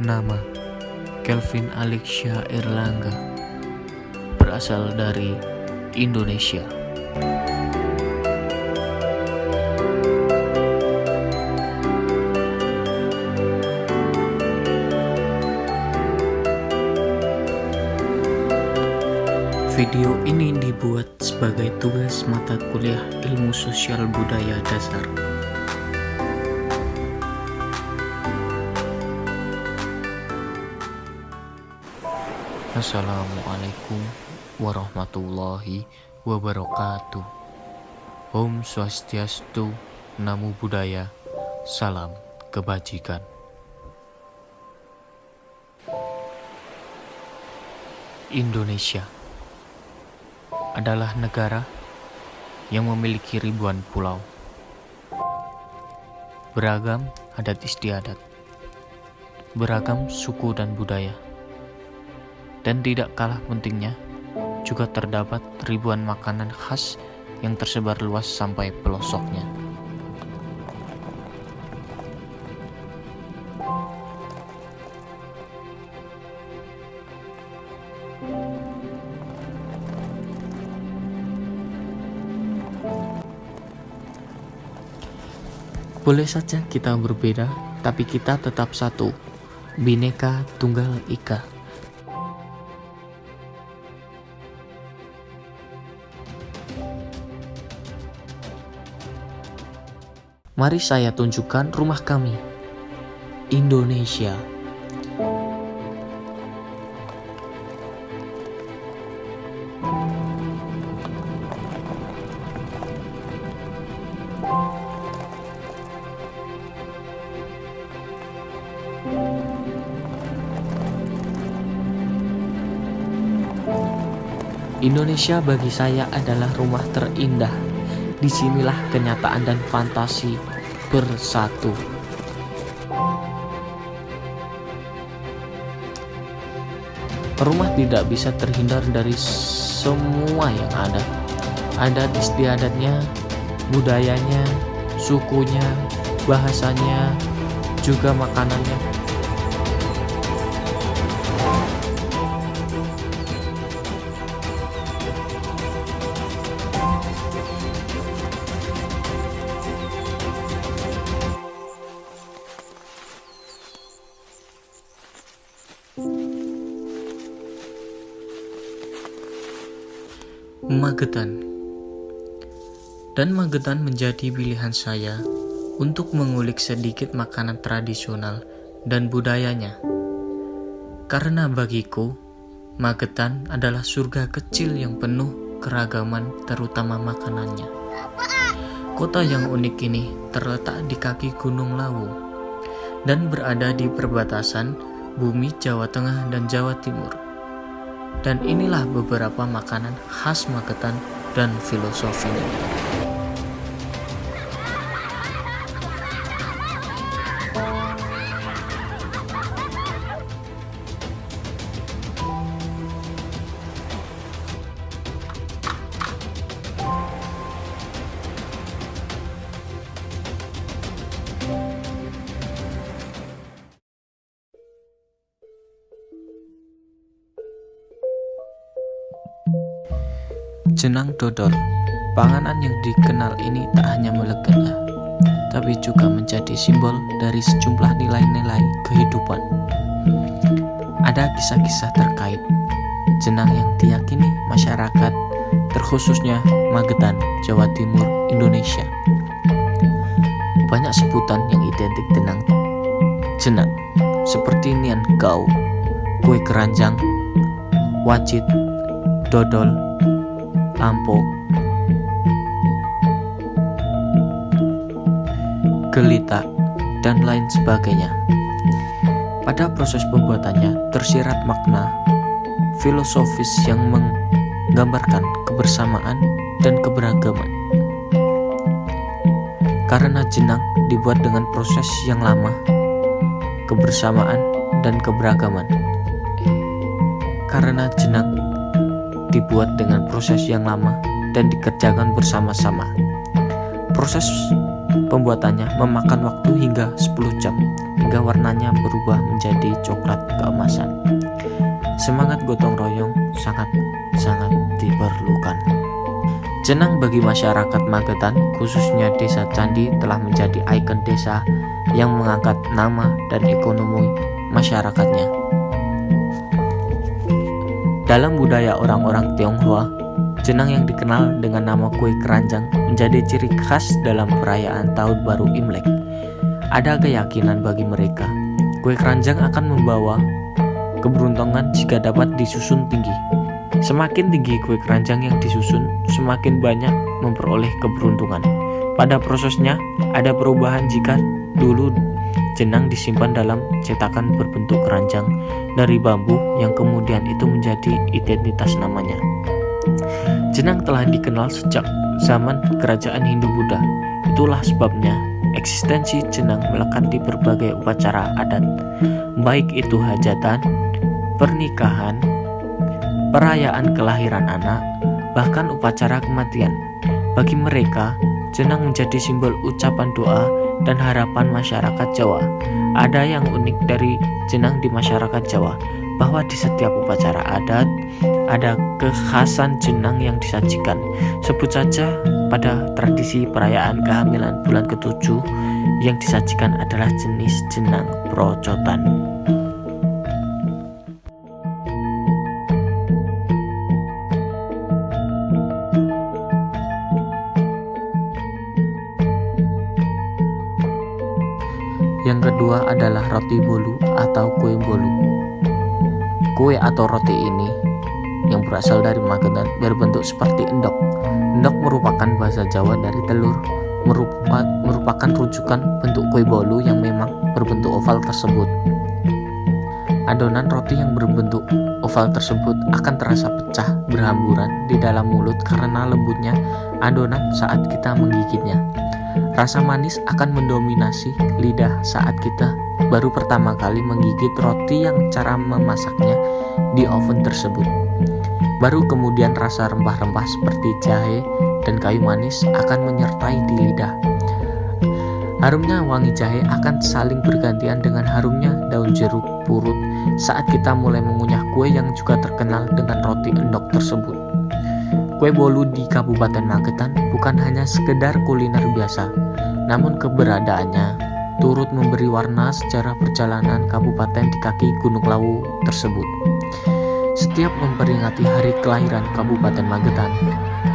Nama Kelvin Alexia Erlangga, berasal dari Indonesia. Video ini dibuat sebagai tugas mata kuliah Ilmu Sosial Budaya Dasar. Assalamualaikum warahmatullahi wabarakatuh. Om Swastiastu, Namo Buddhaya, salam kebajikan. Indonesia adalah negara yang memiliki ribuan pulau, beragam adat istiadat, beragam suku dan budaya. Dan tidak kalah pentingnya, juga terdapat ribuan makanan khas yang tersebar luas sampai pelosoknya. Boleh saja kita berbeda, tapi kita tetap satu. Bhinneka Tunggal Ika. Mari saya tunjukkan rumah kami, Indonesia. Indonesia bagi saya adalah rumah terindah. Disinilah kenyataan dan fantasi bersatu. Rumah tidak bisa terhindar dari semua yang ada. Adat istiadatnya, budayanya, sukunya, bahasanya, juga makanannya. Magetan. Dan Magetan menjadi pilihan saya untuk mengulik sedikit makanan tradisional dan budayanya. Karena bagiku, Magetan adalah surga kecil yang penuh keragaman, terutama makanannya. Kota yang unik ini terletak di kaki Gunung Lawu dan berada di perbatasan bumi Jawa Tengah dan Jawa Timur. Dan inilah beberapa makanan khas Magetan dan filosofinya. Jenang dodol, panganan yang dikenal ini tak hanya melegenda, tapi juga menjadi simbol dari sejumlah nilai-nilai kehidupan. Ada kisah-kisah terkait jenang yang diyakini masyarakat, terkhususnya Magetan, Jawa Timur, Indonesia. Banyak sebutan yang identik dengan jenang, seperti nian gau, kue keranjang, wajit, dodol, lampok, gelita, dan lain sebagainya. Pada proses pembuatannya tersirat makna filosofis yang menggambarkan kebersamaan dan keberagaman. Karena jenang dibuat dengan proses yang lama, kebersamaan dan keberagaman. Karena jenang dibuat dengan proses yang lama dan dikerjakan bersama-sama. Proses pembuatannya memakan waktu hingga 10 jam hingga warnanya berubah menjadi coklat keemasan. Semangat gotong royong sangat diperlukan. Jenang bagi masyarakat Magetan, khususnya Desa Candi, telah menjadi ikon desa yang mengangkat nama dan ekonomi masyarakatnya. Dalam budaya orang-orang Tionghoa, jenang yang dikenal dengan nama kue keranjang menjadi ciri khas dalam perayaan Tahun Baru Imlek. Ada keyakinan bagi mereka, kue keranjang akan membawa keberuntungan jika dapat disusun tinggi. Semakin tinggi kue keranjang yang disusun, semakin banyak memperoleh keberuntungan. Pada prosesnya, ada perubahan jika dulu jenang disimpan dalam cetakan berbentuk keranjang dari bambu yang kemudian itu menjadi identitas namanya. Jenang telah dikenal sejak zaman kerajaan Hindu-Buddha. Itulah sebabnya eksistensi jenang melekat di berbagai upacara adat, baik itu hajatan, pernikahan, perayaan kelahiran anak, bahkan upacara kematian. Bagi mereka, jenang menjadi simbol ucapan doa dan harapan masyarakat Jawa. Ada yang unik dari jenang di masyarakat Jawa, bahwa di setiap upacara adat ada kekhasan jenang yang disajikan. Sebut saja pada tradisi perayaan kehamilan bulan ke-7, yang disajikan adalah jenis jenang procotan. Yang kedua adalah roti bolu atau kue bolu. Kue atau roti ini yang berasal dari Magetan berbentuk seperti endok. Endok merupakan bahasa Jawa dari telur, merupakan rujukan bentuk kue bolu yang memang berbentuk oval tersebut. Adonan roti yang berbentuk oval tersebut akan terasa pecah berhamburan di dalam mulut karena lembutnya adonan saat kita menggigitnya. Rasa manis akan mendominasi lidah saat kita baru pertama kali menggigit roti yang cara memasaknya di oven tersebut. Baru kemudian rasa rempah-rempah seperti jahe dan kayu manis akan menyertai di lidah. Harumnya wangi jahe akan saling bergantian dengan harumnya daun jeruk purut saat kita mulai mengunyah kue yang juga terkenal dengan roti endok tersebut. Kue bolu di Kabupaten Magetan bukan hanya sekedar kuliner biasa, namun keberadaannya turut memberi warna sejarah perjalanan kabupaten di kaki Gunung Lawu tersebut. Setiap memperingati hari kelahiran Kabupaten Magetan,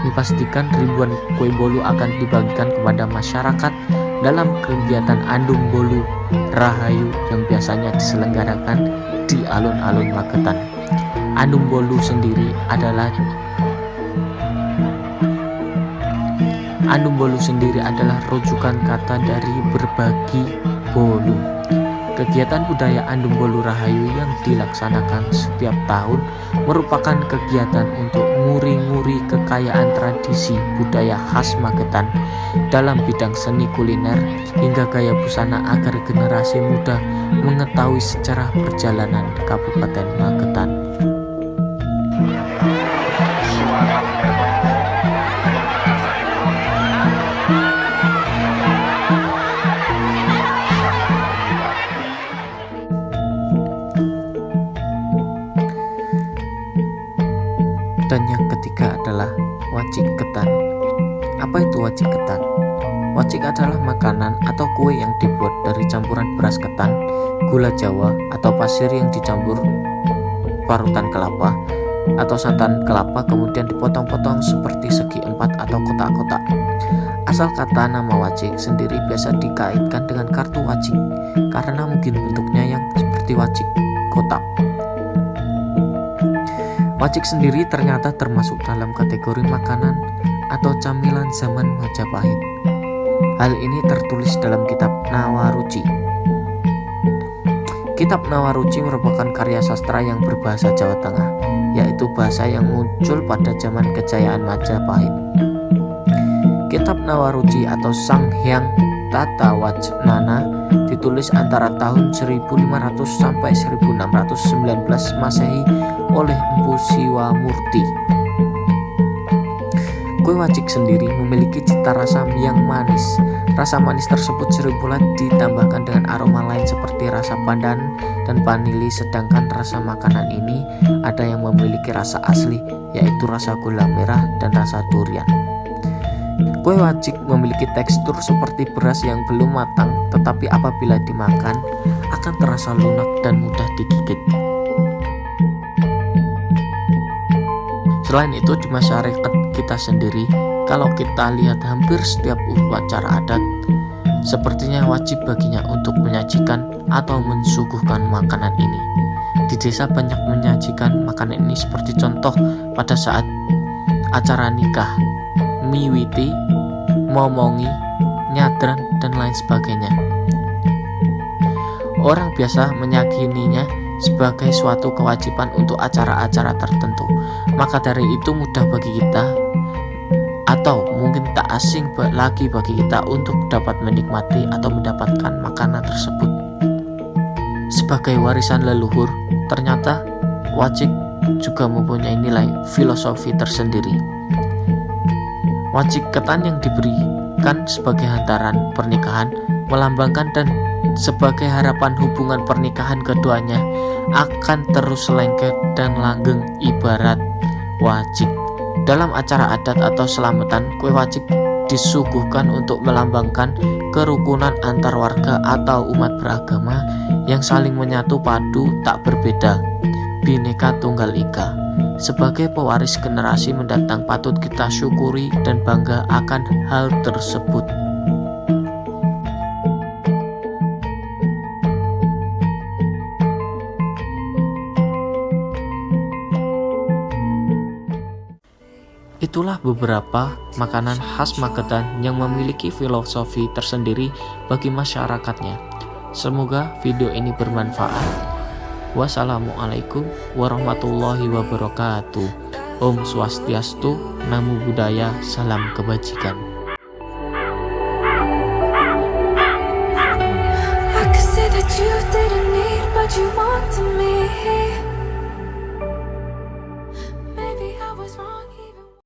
dipastikan ribuan kue bolu akan dibagikan kepada masyarakat dalam kegiatan Andum Bolu Rahayu yang biasanya diselenggarakan di alun-alun Magetan. Andum Bolu sendiri adalah rujukan kata dari berbagi bolu. Kegiatan budaya Andum Bolu Rahayu yang dilaksanakan setiap tahun merupakan kegiatan untuk nguri-nguri kekayaan tradisi budaya khas Magetan dalam bidang seni kuliner hingga gaya busana agar generasi muda mengetahui sejarah perjalanan Kabupaten Magetan. Dan yang ketiga adalah wacik ketan. Apa itu wacik ketan? Wacik adalah makanan atau kue yang dibuat dari campuran beras ketan, gula Jawa atau pasir yang dicampur parutan kelapa atau santan kelapa kemudian dipotong-potong seperti segi empat atau kotak-kotak. Asal kata nama wacik sendiri biasa dikaitkan dengan kartu wacik karena mungkin bentuknya yang seperti wacik kotak. Wacik sendiri ternyata termasuk dalam kategori makanan atau camilan zaman Majapahit. Hal ini tertulis dalam kitab Nawaruci. Kitab Nawaruci merupakan karya sastra yang berbahasa Jawa Tengah, yaitu bahasa yang muncul pada zaman kejayaan Majapahit. Kitab Nawaruci atau Sang Hyang Tata Wacnana ditulis antara tahun 1500 sampai 1619 Masehi oleh Empu Siwamurti. Kue wacik sendiri memiliki cita rasa yang manis. Rasa manis tersebut sering pula ditambahkan dengan aroma lain seperti rasa pandan dan vanili, sedangkan rasa makanan ini ada yang memiliki rasa asli, yaitu rasa gula merah dan rasa durian. Kue wacik memiliki tekstur seperti beras yang belum matang, tetapi apabila dimakan akan terasa lunak dan mudah digigit. Selain itu, di masyarakat kita sendiri, kalau kita lihat hampir setiap upacara adat, sepertinya wajib baginya untuk menyajikan atau mensuguhkan makanan ini. Di desa banyak menyajikan makanan ini seperti contoh pada saat acara nikah, miwiti, momongi, nyadran, dan lain sebagainya. Orang biasa meyakininya sebagai suatu kewajiban untuk acara-acara tertentu. Maka dari itu mudah bagi kita, atau mungkin tak asing lagi bagi kita, untuk dapat menikmati atau mendapatkan makanan tersebut. Sebagai warisan leluhur, ternyata wajik juga mempunyai nilai filosofi tersendiri. Wajik ketan yang diberikan sebagai hantaran pernikahan melambangkan dan sebagai harapan hubungan pernikahan keduanya akan terus lengket dan langgeng ibarat wajik. Dalam acara adat atau selamatan, kue wajik disuguhkan untuk melambangkan kerukunan antar warga atau umat beragama yang saling menyatu padu tak berbeda, Bhinneka Tunggal Ika. Sebagai pewaris generasi mendatang, patut kita syukuri dan bangga akan hal tersebut. Itulah beberapa makanan khas Magetan yang memiliki filosofi tersendiri bagi masyarakatnya. Semoga video ini bermanfaat. Wassalamualaikum warahmatullahi wabarakatuh. Om Swastiastu, Namo Buddhaya, salam kebajikan. I could say that you didn't need, but you want to me.